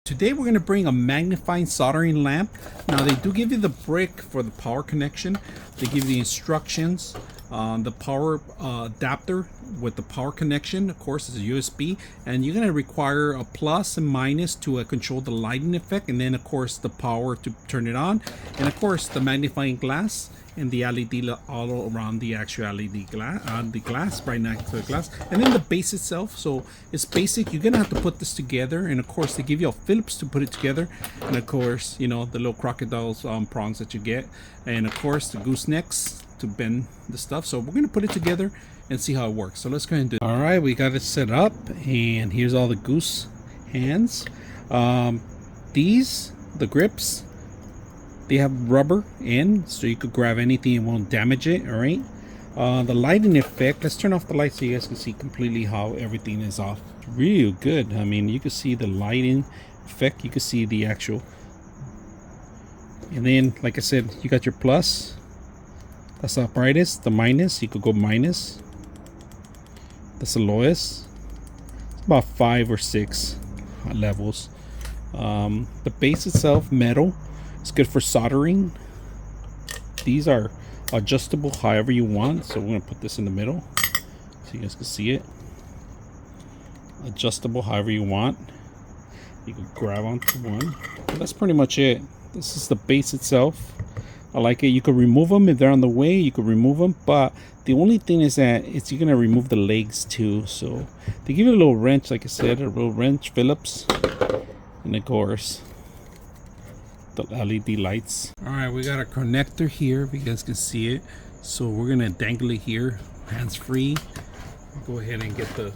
Today we're going to bring a magnifying soldering lamp. Now they do give you the brick for the power connection. They give you the instructions, the power adapter with the power connection. Of course, it's a USB, and you're going to require a plus and minus to control the lighting effect, and then of course the power to turn it on, and of course the magnifying glass and the LED all around the actual LED glass, the glass right next to the glass, and then the base itself. So it's basic. You're gonna have to put this together, and of course they give you a Phillips to put it together, and of course, you know, the little crocodile's prongs that you get, and of course the goosenecks to bend the stuff. So we're gonna put it together and see how it works. So let's go ahead and do it. All right, we got it set up, and here's all the goose hands. The grips, they have rubber in, so you could grab anything and won't damage it. All right, the lighting effect, let's turn off the light so you guys can see completely how everything is off. Real good. I mean, you can see the lighting effect, you can see the actual, and then like I said, you got your plus, that's the brightest. The minus, you could go minus, that's the lowest. It's about 5 or 6 levels. The base itself, metal. It's good for soldering. These are adjustable however you want. So we're gonna put this in the middle so you guys can see it. Adjustable however you want. You can grab onto one. But that's pretty much it. This is the base itself. I like it. You could remove them if they're on the way. You could remove them, but the only thing is that you're gonna remove the legs too. So they give you a little wrench, like I said, a little wrench, Phillips, and of course the LED lights. All right, we got a connector here if you guys can see it. So we're gonna dangle it here, hands free. Go ahead and get the